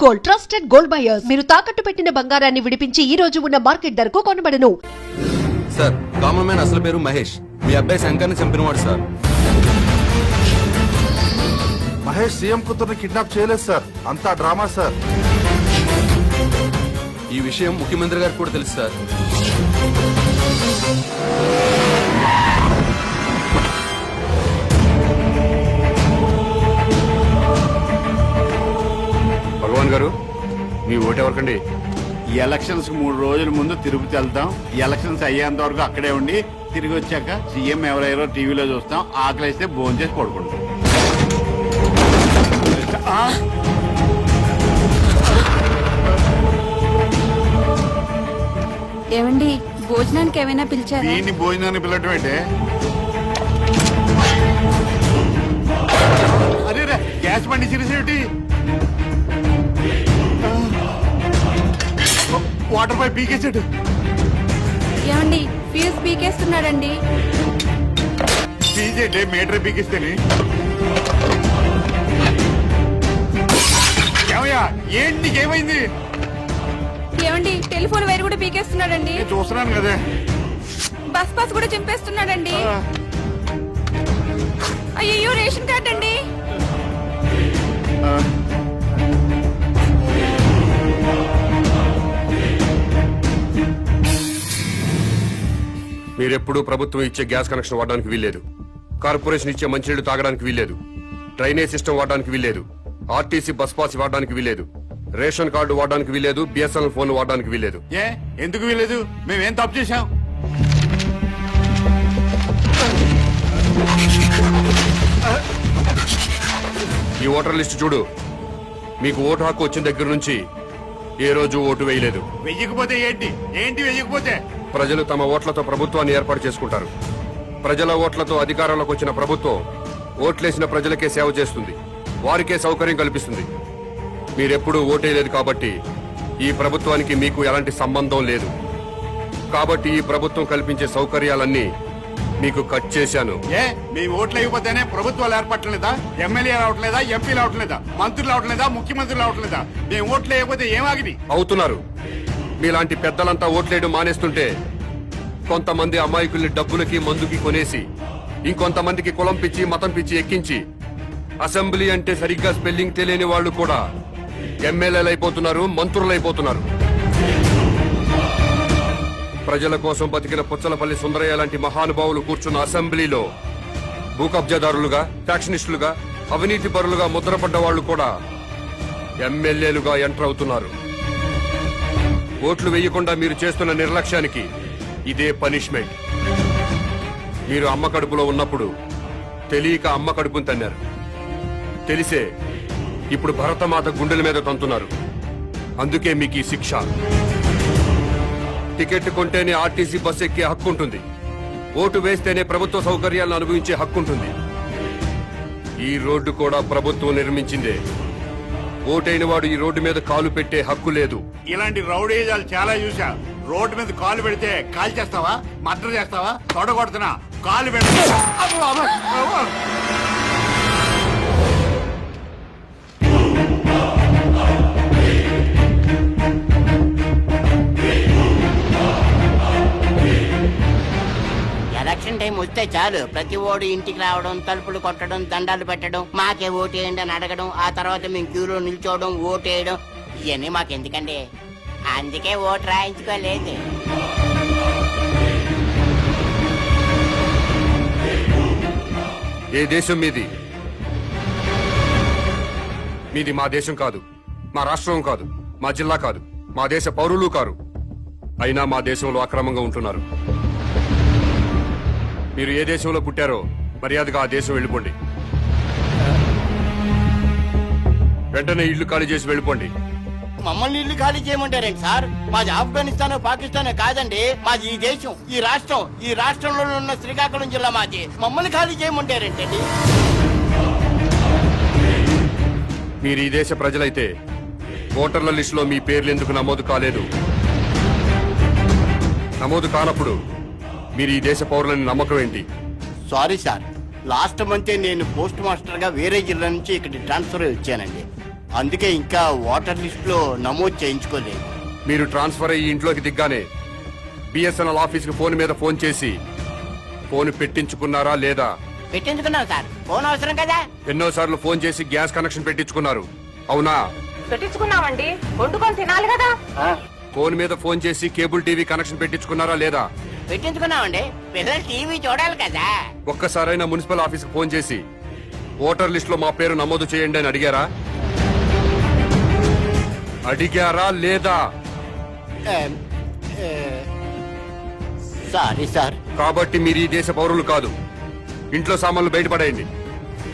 Gold trusted gold buyers మీరు తాకట్టు పెట్టిన బంగారాన్ని విడిపించి ఈ రోజు ఉన్న మార్కెట్ ధరకు కొనబడను. సార్, కామన్ మ్యాన్ అసలు పేరు మహేష్. మీ అబ్బాయి శంకర్ని చంపినవాడు సార్. మహేష్ సీఎం కూతుర్ని కిడ్నాప్ చేయలేదు సార్, అంతా డ్రామా సార్. ఈ విషయం ముఖ్యమంత్రి గారికి కూడా తెలుసు సార్. భగవాన్ గారు, మీ ఓటు ఎవరికండి? ఈ ఎలక్షన్స్ 3 రోజుల ముందు తిరుపతి వెళ్తాం. ఈ ఎలక్షన్స్ అయ్యేంత వరకు అక్కడే ఉండి తిరిగి వచ్చాక సీఎం ఎవరెవరో టీవీలో చూస్తాం. ఆకలిస్తే భోజనం చేసి పడుకుంటాం. ఏమండి, భోజనానికి ఏమైనా పిలిచారా? దీన్ని భోజనాన్ని పిల్లటం ఏంటే? అరే రే, గ్యాస్ బండి సిరిసేటి వాటర్ పైప్ పీకేసాడు. ఏమండి, ఫ్యూజ్ పీకేస్తున్నాడండి. పీజేటే మీటర్ పీకిస్తేనే. ఏమయ్యా, ఏంటి నీకేమైంది? ఏమండి, టెలిఫోన్ వైర్ కూడా పీకేస్తున్నాడండి. నేను చూస్తున్నాను కదా. బస్ పాస్ కూడా చింపేస్తున్నాడండి. అయ్యో, రేషన్ కార్డ్ అండి. మీరెప్పుడు ప్రభుత్వం ఇచ్చే గ్యాస్ కనెక్షన్ వాడడానికి వీల్లేదు, కార్పొరేషన్ ఇచ్చే మంచినీళ్లు తాగడానికి వీల్లేదు, డ్రైనేజ్ సిస్టమ్ వాడడానికి వీల్లేదు, ఆర్టీసీ బస్ పాస్ వాడడానికి వీల్లేదు, రేషన్ కార్డు వాడడానికి వీల్లేదు, బిఎస్ఎన్ఎల్ ఫోన్ వాడడానికి వీల్లేదు. ఏ, ఎందుకు వీలేదు? మేమేం తప్పు చేశాం? ఈ ఓటర్ లిస్టు చూడు. మీకు ఓటు హక్కు వచ్చిన దగ్గర నుంచి ఏ రోజు ఓటు వేయలేదు. వెయ్యకపోతే ఏంటి? ఏంటి వెయ్యకపోతే? ప్రజలు తమ ఓట్లతో ప్రభుత్వాన్ని ఏర్పాటు చేసుకుంటారు. ప్రజల ఓట్లతో అధికారంలోకి వచ్చిన ప్రభుత్వం ఓట్లేసిన ప్రజలకే సేవ చేస్తుంది, వారికే సౌకర్యం కల్పిస్తుంది. మీరెప్పుడూ ఓటేయలేదు కాబట్టి ఈ ప్రభుత్వానికి మీకు ఎలాంటి సంబంధం లేదు. కాబట్టి ఈ ప్రభుత్వం కల్పించే సౌకర్యాలన్నీ మీకు కట్ చేశాను. ఏ, మీ ఓట్లు అయిపోతేనే ప్రభుత్వాలు ఏర్పడలేదా? ఎమ్మెల్యే రావట్లేదా? ఎంపీలు రావట్లేదా? మంత్రులు రావట్లేదా? ముఖ్యమంత్రులు రావట్లేదా? మేము ఓట్లు వేయకపోతే ఏమాగిది? అవుతున్నారు. మీలాంటి పెద్దలంతా ఓట్లేయడం మానేస్తుంటే కొంతమంది అమాయకుల్ని డబ్బులకి మందుకి కొనేసి ఇంకొంతమందికి కులం పిచ్చి మతం పిచ్చి ఎక్కించి అసెంబ్లీ అంటే సరిగ్గా స్పెల్లింగ్ తెలియని వాళ్ళు కూడా ఎమ్మెల్యేలు అయిపోతున్నారు, మంత్రులు అయిపోతున్నారు. ప్రజల కోసం బతికిన పుచ్చలపల్లి సుందరయ్య లాంటి మహానుభావులు కూర్చున్న అసెంబ్లీలో భూకబ్జాదారులుగా, ఫ్యాక్షనిస్టులుగా, అవినీతి పరులుగా ముద్రపడ్డ వాళ్లు కూడా ఎమ్మెల్యేలుగా ఎంటర్ అవుతున్నారు. ఓట్లు వేయకుండా మీరు చేస్తున్న నిర్లక్ష్యానికి ఇదే పనిష్మెంట్. మీరు అమ్మ కడుపులో ఉన్నప్పుడు తెలియక అమ్మ కడుపును తన్నారు, తెలిసే ఇప్పుడు భరతమాత గుండెల మీద తంతున్నారు. అందుకే మీకు ఈ శిక్ష. టికెట్ కొంటేనే ఆర్టీసీ బస్ ఎక్కే హక్కు ఉంటుంది, ఓటు వేస్తేనే ప్రభుత్వ సౌకర్యాలను అనుభవించే హక్కు ఉంటుంది. ఈ రోడ్డు కూడా ప్రభుత్వం నిర్మించిందే. ఓటైన వాడు ఈ రోడ్డు మీద కాలు పెట్టే హక్కు లేదు. ఇలాంటి రౌడీజాలు చాలా చూసా. రోడ్డు మీద కాలు పెడితే కాల్ చేస్తావా? మర్డర్ చేస్తావా? తొడగొడుతున్నా కాలు పెడతా. ఎలక్షన్ టైం వస్తే చాలు ప్రతి ఓడు ఇంటికి రావడం, తలుపులు కొట్టడం, దండాలు పెట్టడం, మాకే ఓటేయండి అని అడగడం, ఆ తర్వాత మేము క్యూలో నిల్చోవడం, ఓటేయడం, ఇవన్నీ మాకెందుకండి? అందుకే ఓటు రాయించుకోలేదు. ఏ దేశం మీది? మీది మా దేశం కాదు, మా రాష్ట్రం కాదు, మా జిల్లా కాదు, మా దేశ పౌరులు కారు. అయినా మా దేశంలో అక్రమంగా ఉంటున్నారు. మీరు ఏ దేశంలో పుట్టారో మర్యాదగా ఆ దేశం వెళ్ళిపోండి. వెంటనే ఇల్లు ఖాళీ చేసి వెళ్ళిపోండి. మమ్మల్ని ఇల్లు ఖాళీ చేయమంటారేంటి సార్? మాది ఆఫ్ఘనిస్తాన్, పాకిస్తాన్ కాదండి. మాది ఈ దేశం, ఈ రాష్ట్రం. ఈ రాష్ట్రంలో ఉన్న శ్రీకాకుళం జిల్లా మాది. మమ్మల్ని ఖాళీ చేయమంటారేంటండి? మీరు ఈ దేశ ప్రజలైతే ఓటర్ల లిస్టులో మీ పేర్లు ఎందుకు నమోదు కాలేదు? నమోదు కానప్పుడు మీరు ఈ దేశ పౌరులని నమ్మకం ఏంటి? సారీ సార్, లాస్ట్ మంతే నేను పోస్ట్ మాస్టర్ గా వేరే జిల్లా నుంచి ఇక్కడ ట్రాన్స్ఫర్ వచ్చానండి. అందుకే ఇంకా ఓటర్ లిస్ట్ లో నమోదు చేయించుకోలేదు. మీరు ట్రాన్స్ఫర్ అయ్యి ఇంట్లోకి దిగ్గానే బిఎస్ఎన్ఎల్ ఆఫీస్కి ఫోన్ మీద ఫోన్ చేసి ఫోన్ పెట్టించుకున్నారా లేదా? పెట్టించుకున్నాం సార్, ఫోన్ అవసరం కదా. ఎన్నోసార్లు ఫోన్ చేసి గ్యాస్ కనెక్షన్ పెట్టించుకున్నారు, అవునా? పెట్టించుకున్నామండి, వండుకొని తినాలి కదా. ఫోన్ మీద ఫోన్ చేసి కేబుల్ టీవీ కనెక్షన్ పెట్టించుకున్నారా లేదా? పెట్టించుకున్నామండి, పిల్లలు టీవీ చూడాలి కదా. ఒక్కసారైనా మున్సిపల్ ఆఫీస్కి ఫోన్ చేసి ఓటర్ లిస్ట్ లో మా పేరు నమోదు చేయండి అని అడిగారా? అడిగారా లేదా? Sorry sir. కాబట్టి మీరు ఈ దేశ పౌరులు కాదు. ఇంట్లో సామాన్లు బయటపడేయండి,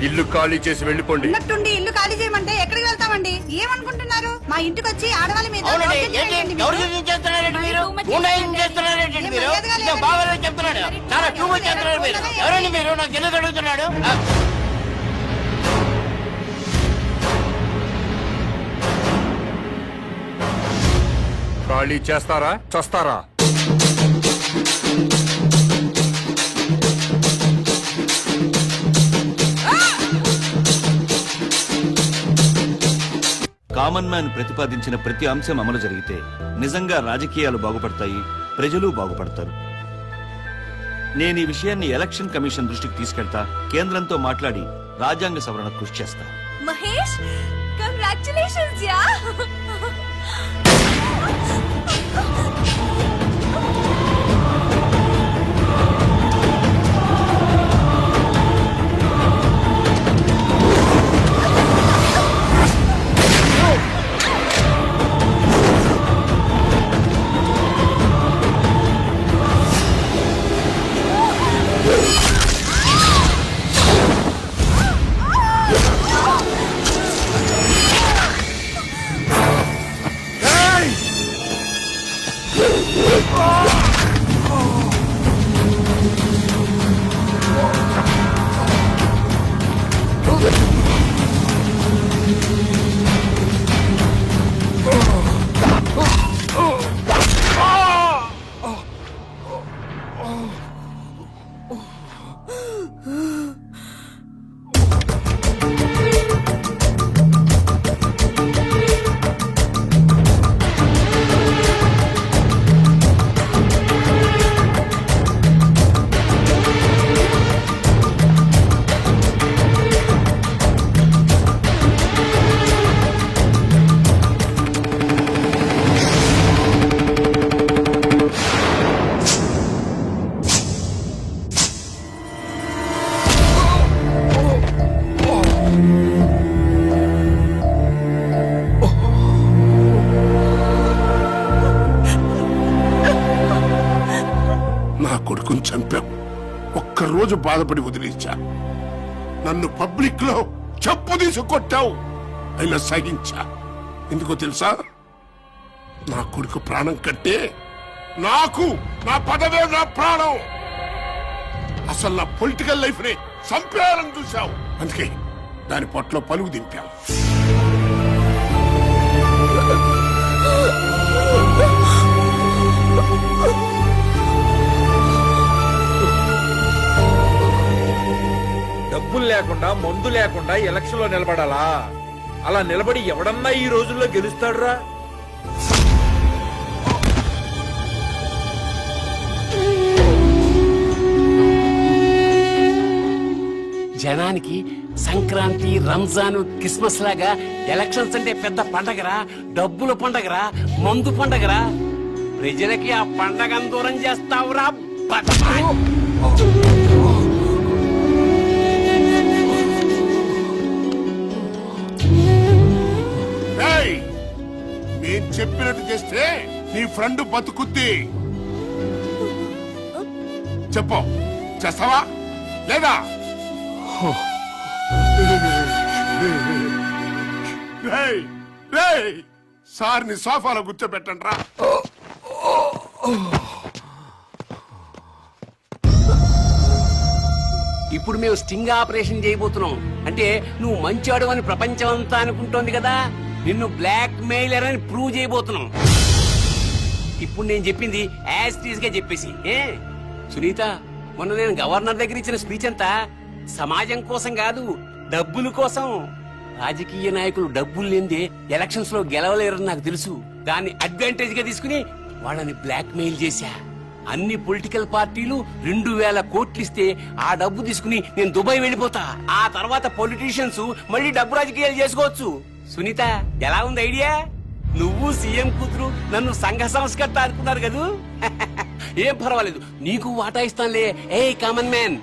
ఇల్లు ఖాళీ చేసి వెళ్ళిపోండి. ఉన్నట్టుండి ఇల్లు ఖాళీ చేయమంటే ఎక్కడికి వెళ్తామండి? ఏమనుకుంటున్నారు? మా ఇంటికి వచ్చి ఆడవాళ్ళ మీద అవునండి, దౌర్జన్యం ఏంటి చేయండి మీరు. దౌర్జన్యం చేస్తున్నారండి మీరు? గుండాయిజం చేస్తున్నారండి మీరు? ఇదో బాగా చెప్తున్నాడు, చాలా టూ మచ్ చేస్తున్నారు మీరు. ఎవరండి మీరు? నాకు ఎందుకు అడుగుతున్నాడు? ఖాళీ చేస్తారా చస్తారా? కామన్ మ్యాన్ ప్రతిపాదించిన ప్రతి అంశం అమలు జరిగితే నిజంగా రాజకీయాలు బాగుపడతాయి, ప్రజలు బాగుపడతారు. నేను ఈ విషయాన్ని ఎలక్షన్ కమిషన్ దృష్టికి తీసుకెళ్తా, కేంద్రంతో మాట్లాడి రాజ్యాంగ సవరణ కృషి చేస్తా. Mahesh, congratulations yeah. నా కొడుకుని చంపాం, ఒక్కరోజు బాధపడి వదిలేచ్చా. నన్ను పబ్లిక్ లో చెప్పు తీసి కొట్టావు, అయినా సహించా. ఎందుకో తెలుసా? నా కొడుకు ప్రాణం కట్టే నాకు నా పదవే నా ప్రాణం. అసలు నా పొలిటికల్ లైఫ్ ని చంపేయాలని చూశావు, అందుకే దాని పొట్లో పలుగు దింపావు. డబ్బులు లేకుండా మందు లేకుండా ఎలక్షన్ లో నిలబడాలా? అలా నిలబడి ఎవడన్నా ఈ రోజుల్లో గెలుస్తాడురా? జనానికి సంక్రాంతి, రంజాన్, క్రిస్మస్ లాగా ఎలక్షన్స్ అంటే పెద్ద పండగరా, డబ్బుల పండగరా, మందు పండగరా. ప్రజలకి ఆ పండగను దూరం చేస్తావురా. నేను చెప్పినట్టు చేస్తే నీ ఫ్రెండ్ బతుకుద్ది. చెప్పు, చేస్తావా లేదా? సార్ని సోఫాలో కూర్చోబెట్టండి రా. ఇప్పుడు మేము స్టింగ్ ఆపరేషన్ చేయబోతున్నాం. అంటే నువ్వు మంచివాడు అని ప్రపంచం అంతా అనుకుంటోంది కదా. నిన్ను బ్లాక్ మెయిలర్ అని ప్రూవ్ చేయబోతున్నాం. ఇప్పుడు నేను చెప్పింది యాజ్ గా చెప్పేసి. సునీత, మొన్న నేను గవర్నర్ దగ్గర ఇచ్చిన స్పీచ్ అంతా సమాజం కోసం కాదు, డబ్బుల కోసం. రాజకీయ నాయకులు డబ్బులు లేదే ఎలక్షన్స్ లో గెలవలేరని నాకు తెలుసు. దాన్ని అడ్వాంటేజ్ గా తీసుకుని వాళ్ళని బ్లాక్ మెయిల్ చేశా. అన్ని పొలిటికల్ పార్టీలు 2000 కోట్లు ఇస్తే ఆ డబ్బు తీసుకుని నేను దుబాయ్ వెళ్ళిపోతా. ఆ తర్వాత పొలిటీషియన్స్ మళ్ళీ డబ్బు రాజకీయాలు చేసుకోవచ్చు. సునీత, ఎలా ఉంది ఐడియా? నువ్వు సీఎం కూతురు నన్ను సంఘ సంస్కర్త అనుకున్నారు కదూ. ఏం పర్వాలేదు, నీకు వాటా ఇస్తానులే. ఏ కామన్ మ్యాన్,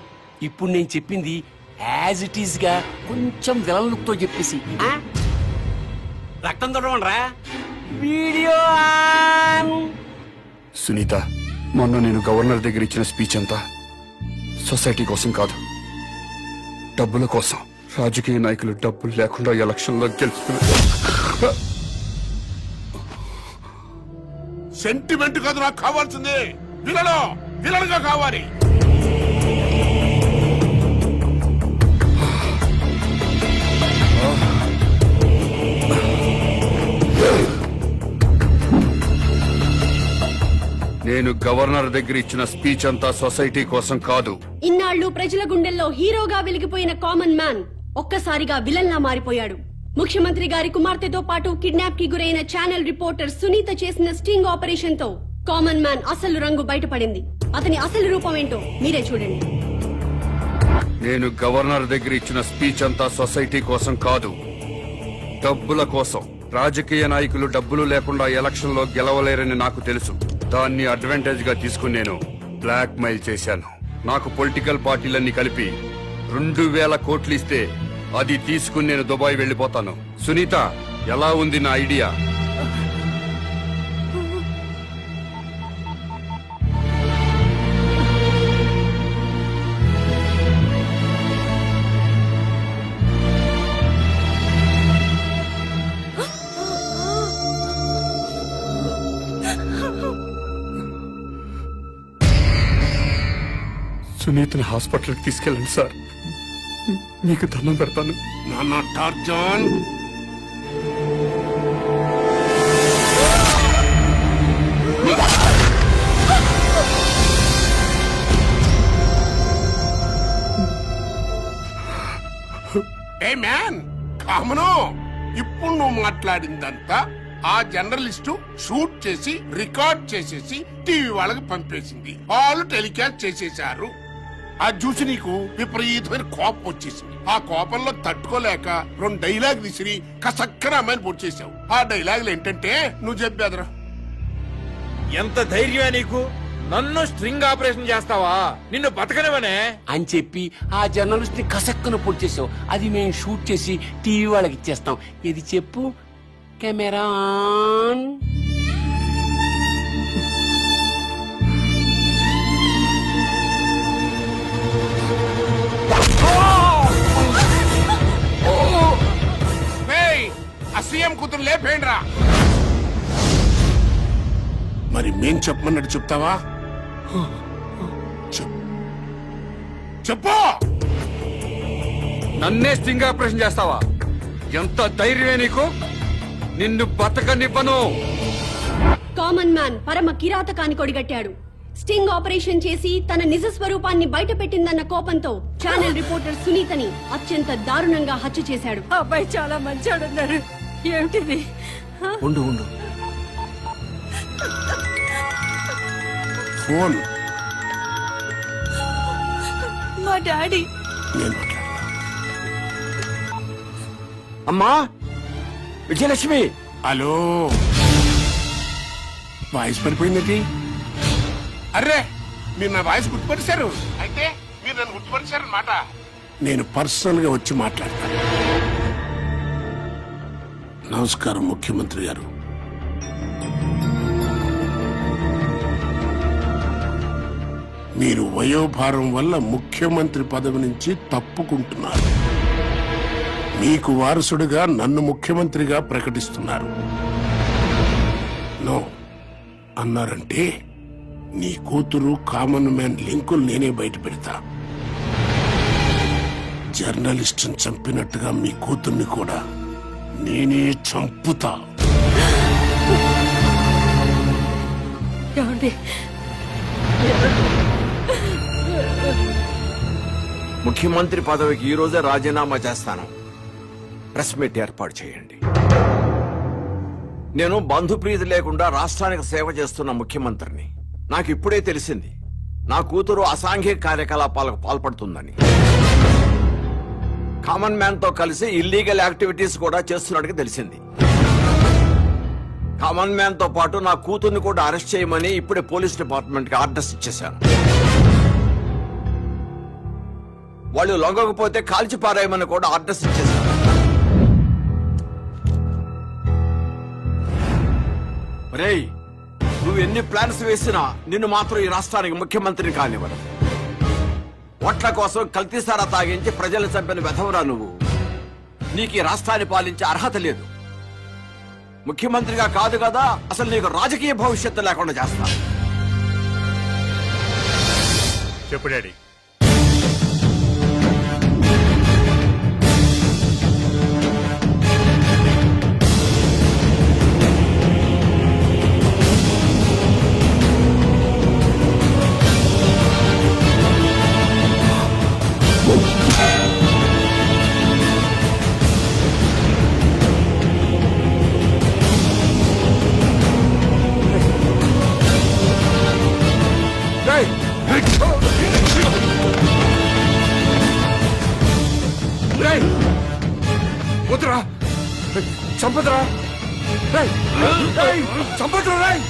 ఇప్పుడు నేను చెప్పింది యాజ్ ఇట్ ఈస్ గా కొంచెం విలన్ లుక్ తో చెప్పేసి ఆ? రక్తం తొడవండ్రా. Video on. సునీత, మొన్న నేను గవర్నర్ దగ్గర ఇచ్చిన స్పీచ్ అంతా సొసైటీ కోసం కాదు, డబ్బుల కోసం. రాజకీయ నాయకులు డబ్బులు లేకుండా ఎలక్షన్లో గెలుచుకున్నారు. సెంటిమెంట్ కాదు నాకు కావాల్సింది, విలన్ గా కావాలి. నేను గవర్నర్ దగ్గర ఇచ్చిన స్పీచ్ అంతా సొసైటీ కోసం కాదు. ఇన్నాళ్లు ప్రజల గుండెల్లో హీరోగా వెలిగిపోయిన కామన్ మ్యాన్ ఒక్కసారిగా విలన్ లా మారిపోయాడు. ముఖ్యమంత్రి గారి కుమార్తెతో పాటు కిడ్నాప్ కి గురైన ఛానల్ రిపోర్టర్ సునీత చేసిన స్టింగ్ ఆపరేషన్ తో కామన్ మ్యాన్ అసలు రంగు బయటపడింది. అతని అసలు రూపం ఏంటో మీరే చూడండి. నేను గవర్నర్ దగ్గర ఇచ్చిన స్పీచ్ అంతా సొసైటీ కోసం కాదు, డబ్బుల కోసం. రాజకీయ నాయకులు డబ్బులు లేకుండా ఎలక్షన్ లో గెలవలేరని నాకు తెలుసు. దాన్ని అడ్వాంటేజ్ గా తీసుకుని నేను బ్లాక్ మెయిల్ చేశాను. నాకు పొలిటికల్ పార్టీలన్నీ కలిపి 2000 కోట్లు ఇస్తే అది తీసుకుని నేను దుబాయ్ వెళ్ళిపోతాను. సునీత, ఎలా ఉంది నా ఐడియా? సునీతని హాస్పిటల్కి తీసుకెళ్ళండి సార్, మీకు దండం పెడతాను. నాన్న టార్జాన్, ఏ మ్యాన్ కామను, ఇప్పుడు నువ్వు మాట్లాడిందంతా ఆ జర్నలిస్టు షూట్ చేసి రికార్డ్ చేసేసి టీవీ వాళ్ళకి పంపేసింది. వాళ్ళు టెలికాస్ట్ చేసేశారు. అది చూసి నీకు విపరీతమైన కోపం వచ్చేసింది. ఆ కోపంలో తట్టుకోలేక 2 డైలాగ్ విసిరి కసక్కన అమ్మాయిని పొడి చేసావు. ఆ డైలాగులు ఏంటంటే, నువ్వు చెప్పేదరా. ఎంత ధైర్యమే నీకు? నన్ను స్ట్రింగ్ ఆపరేషన్ చేస్తావా? నిన్ను బతకనివనే అని చెప్పి ఆ జర్నలిస్ట్ ని కసక్కున పొడి చేసావు. అది మేము షూట్ చేసి టీవీ వాళ్ళకి ఇచ్చేస్తాం. ఇది చెప్పు. Camera on. సీఎం కూతురు లేపేండ్రా. మరి మేం చెప్పమన్నట్టు చెప్తావా? చెప్పు. నన్నే స్టింగ్ ఆపరేషన్ చేస్తావా? ఎంత ధైర్యమే నీకు? నిన్ను బతకనివ్వను. కామన్ మ్యాన్ పరమ కిరాతకాన్ని కొడిగట్టాడు. స్టింగ్ ఆపరేషన్ చేసి తన నిజ స్వరూపాన్ని బయట పెట్టిందన్న కోపంతో ఛానల్ రిపోర్టర్ సునీతని అత్యంత దారుణంగా హత్య చేశాడు. అబ్బాయి చాలా మంచాడున్నారు. ఏమిటిది? ఉండు ఉండు. ఫోన్ మా డాడీ. నేను మాట్లాడతా. అమ్మా విజయలక్ష్మి. హలో, వాయిస్ పడిపోయిందండి. అర్రే, మీరు నా వాయిస్ గుర్తుపరిచారు. అయితే మీరు నన్ను గుర్తుపరిచారన్నమాట. నేను పర్సనల్ గా వచ్చి మాట్లాడతాను. నమస్కారం ముఖ్యమంత్రి గారు. మీరు వయోభారం వల్ల ముఖ్యమంత్రి పదవి నుంచి తప్పుకుంటున్నారు. మీకు వారసుడిగా నన్ను ముఖ్యమంత్రిగా ప్రకటిస్తున్నారు. నో అన్నారంటే నీ కూతురు కామన్ మ్యాన్ లింకులు నేనే బయట పెడతా. జర్నలిస్టుని చంపినట్టుగా మీ కూతుర్ని కూడా నేనే చంపుతా. ముఖ్యమంత్రి పదవికి ఈ రోజే రాజీనామా చేస్తాను. ప్రెస్ మీట్ ఏర్పాటు చేయండి. నేను బంధుప్రీతి లేకుండా రాష్ట్రానికి సేవ చేస్తున్న ముఖ్యమంత్రిని. నాకు ఇప్పుడే తెలిసింది నా కూతురు అసాంఘిక కార్యకలాపాలకు పాల్పడుతుందని. కామన్ మ్యాన్ తో కలిసి ఇల్లీగల్ యాక్టివిటీస్ కూడా చేస్తున్నట్టుగా తెలిసింది. కామన్ మ్యాన్ తో పాటు నా కూతుర్ని కూడా అరెస్ట్ చేయమని ఇప్పుడే పోలీస్ డిపార్ట్మెంట్ కి ఆర్డర్స్ ఇచ్చేశాను. వాళ్ళు లొంగకపోతే కాల్చి పారేయమని కూడా ఆర్డర్స్ ఇచ్చేశాను. రేయ్, నువ్వు ఎన్ని ప్లాన్స్ వేసినా నిన్ను మాత్రం ఈ రాష్ట్రానికి ముఖ్యమంత్రిని కానివ్వరు. ఓట్ల కోసం కల్తీసారా తాగించి ప్రజలు చంపిన వెధవరా నువ్వు. నీకు ఈ రాష్ట్రాన్ని పాలించే అర్హత లేదు. ముఖ్యమంత్రిగా కాదు కదా, అసలు నీకు రాజకీయ భవిష్యత్తు లేకుండా చేస్తా. చెప్పు డాడీ. వద్దురా, చంపదురా, చంపదురా రేయ్.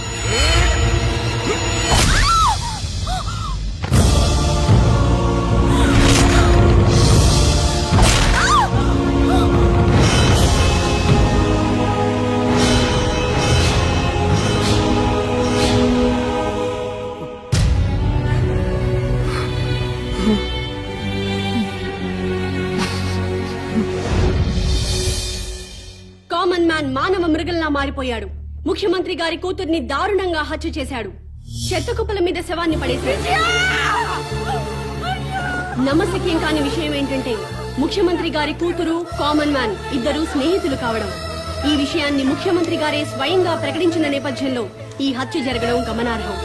కామన్ మ్యాన్ మానవ మృగంలా మారిపోయాడు. ముఖ్యమంత్రి గారి కూతుర్ని దారుణంగా హత్య చేశాడు. చెత్త కుప్పల మీద శవాన్ని పడేశాడు. నమ్మశక్యం కాని విషయం ఏంటంటే ముఖ్యమంత్రి గారి కూతురు కామన్ మ్యాన్ ఇద్దరు స్నేహితులు కావడం. ఈ విషయాన్ని ముఖ్యమంత్రి గారే స్వయంగా ప్రకటించిన నేపథ్యంలో ఈ హత్య జరగడం గమనార్హం.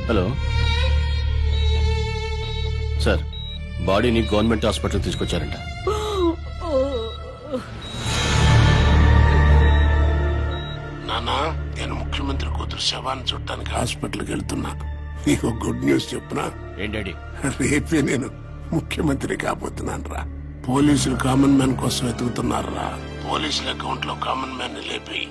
హలో సార్, బాడీని గవర్నమెంట్ హాస్పిటల్ తీసుకొచ్చారంట. నానా, నేను ముఖ్యమంత్రి కూతురు శవాన్ని చుట్టానికి హాస్పిటల్కి వెళ్తున్నా. నీకు గుడ్ న్యూస్ చెప్పునా? ఏంటండి? రేపే నేను ముఖ్యమంత్రి కాబోతున్నాను రా. పోలీసులు కామన్ మ్యాన్ కోసం వెతుకుతున్నారు రా. పోలీసుల అకౌంట్ లో కామన్ మ్యాన్ ని లేపి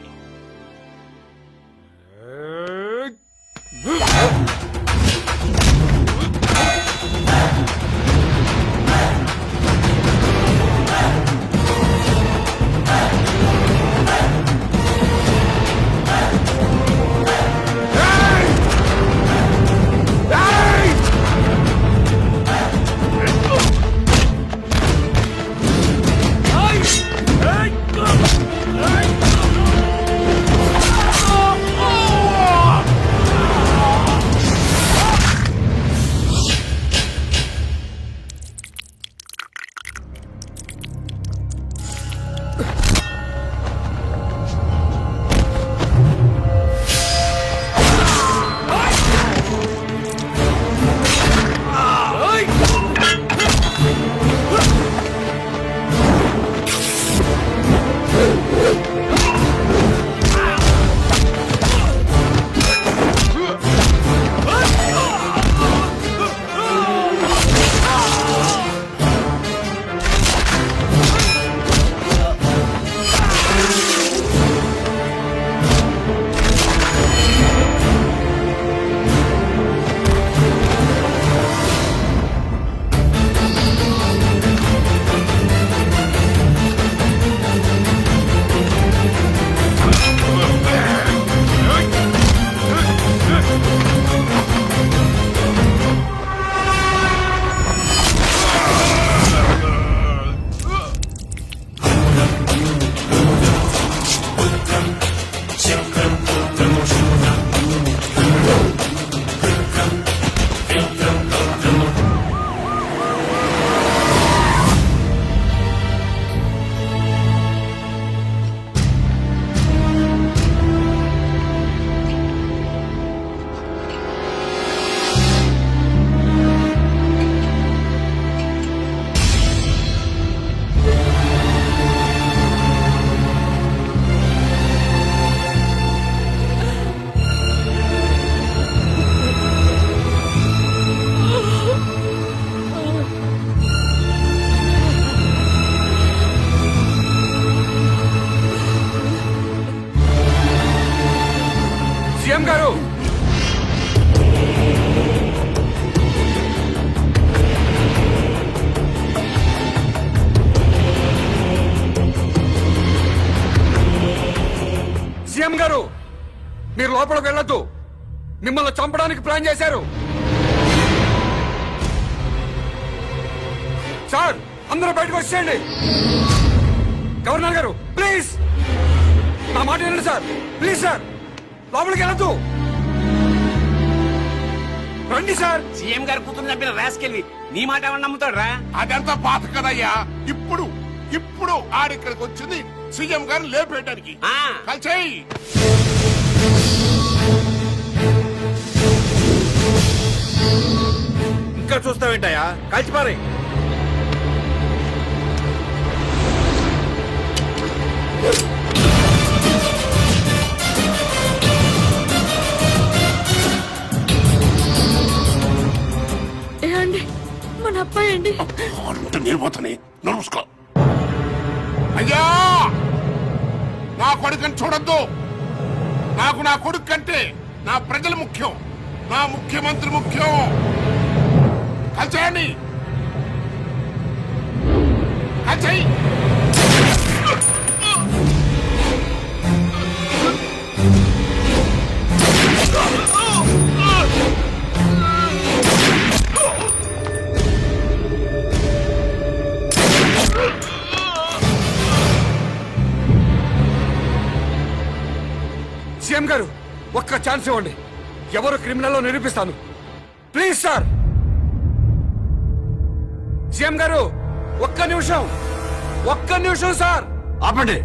సీఎం గారు మీరు లోపలికి వెళ్ళొద్దు, మిమ్మల్ని చంపడానికి ప్లాన్ చేశారు. సార్ అందరూ బయటకు వచ్చేయండి. గవర్నర్ గారు ప్లీజ్ నా మాట వినండి సార్, ప్లీజ్ సార్ లోపలికి వెళ్ళొద్దు, రండి సార్. సీఎం గారు కూతురు చంపిన రాసుకెళ్ళి నీ మాట ఎవరు నమ్ముతాడు రా? అదంతా పాత కదయ్యా. ఇప్పుడు ఆడిక్కడికి వచ్చింది సీఎం గారు లేపేయడానికి. కలిసేయ్. ఇంకా చూస్తావేంటయ్యా, కలిసిపారే. ఏమండి మన అబ్బాయి అండి. అంత నిర్మోతని నడుసుకో. అయ్యా నా కొడుకుని చూడొద్దు. నాకు నా కొడుకు కంటే నా ప్రజలు ముఖ్యం, నా ముఖ్యమంత్రి ముఖ్యం. కలిసేయండి, కలిసేయి. సీఎం గారు ఒక్క ఛాన్స్ ఇవ్వండి, ఎవరు క్రిమినల్ నిరూపిస్తాను ప్లీజ్ సార్. సీఎం గారు ఒక్క నిమిషం సార్. ఆపండి.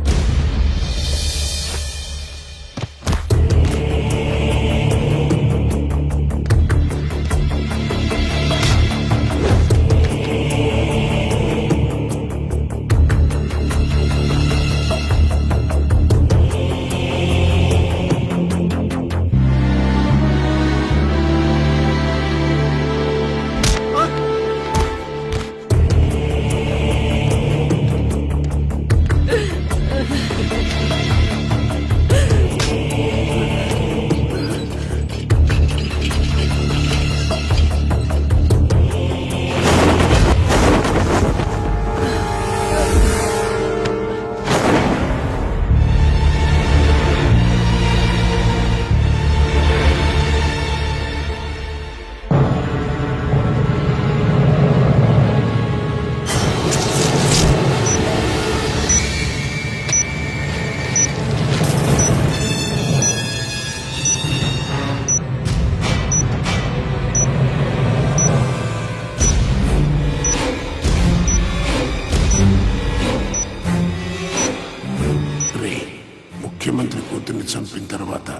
ముఖ్యమంత్రి కూతుర్ని చంపిన తర్వాత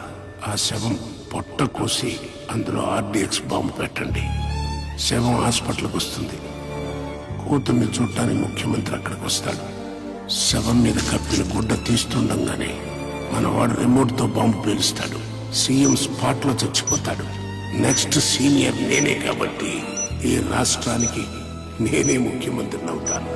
ఆ శవం పొట్ట కోసి అందులో ఆర్డిఎక్స్ బాంబు పెట్టండి. శవం హాస్పిటల్కి వస్తుంది. కూతుర్ని చూడటానికి ముఖ్యమంత్రి అక్కడికి వస్తాడు. శవం మీద కప్పిన గుడ్డ తీస్తుండగానే మనవాడు రిమోట్ తో బాంబు పేలుస్తాడు. సీఎం స్పాట్ లో చచ్చిపోతాడు. నెక్స్ట్ సీనియర్ నేనే కాబట్టి ఈ రాష్ట్రానికి నేనే ముఖ్యమంత్రిని అవుతాను.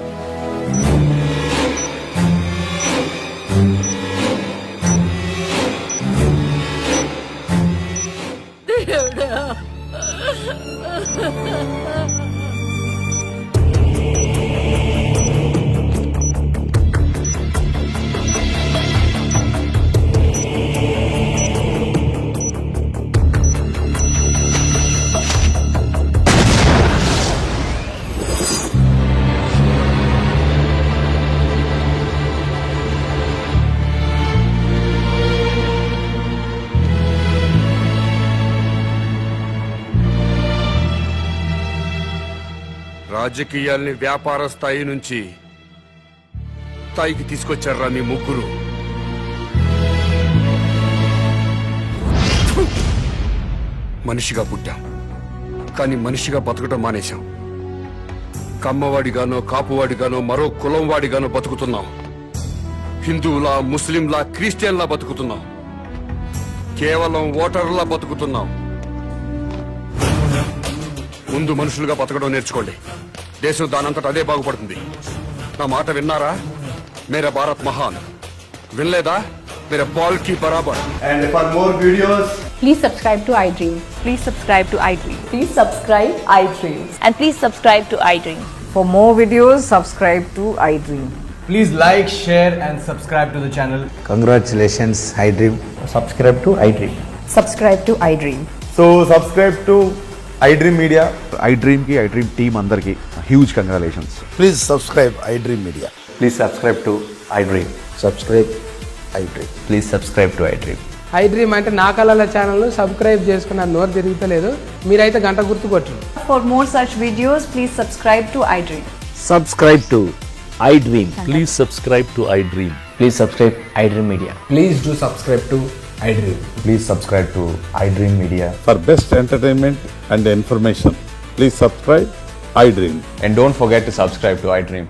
రాజకీయాల్ని వ్యాపార స్థాయి నుంచి స్థాయికి తీసుకొచ్చారా మీ ముగ్గురు. మనిషిగా పుట్టాం, కానీ మనిషిగా బతకటం మానేశాం. కమ్మవాడిగానో కాపువాడిగానో మరో కులం వాడిగానో బతుకుతున్నాం. హిందువులా, ముస్లింలా, క్రిస్టియన్లా బతుకుతున్నాం. కేవలం ఓటర్లా బతుకుతున్నాం. ముందు మనుషులుగా బతకడం నేర్చుకోండి. దేశం దానంతట అదే బాగుపడుతుంది. నా మాట విన్నారా? మేరా భారత్ మహాన్. వినలేదా? మేరా బాల్ కి బరాబర్. And for more videos, Please subscribe to iDream. Please subscribe to iDream. Please subscribe iDream. And please subscribe to iDream. for more videos, subscribe to iDream. Please like, share and subscribe to the channel. Congratulations, iDream. Subscribe to iDream. Subscribe to iDream. So subscribe to iDream Media. iDream ki iDream team andarki huge congratulations. Please subscribe iDream Media. Please subscribe to iDream. Subscribe iDream. Please subscribe to iDream. iDream అంటే నా కళల ఛానల్ను subscribe చేసుకున్న నోరు తిరుగుతలేదు మీరైతే గంట గుర్తు కొట్టండి. For more such videos, please subscribe to iDream. Subscribe to iDream. Please subscribe to iDream. Please subscribe iDream Media. Please do subscribe to iDream. Please subscribe to iDream Media. For best entertainment and information, please subscribe iDream. And don't forget to subscribe to iDream.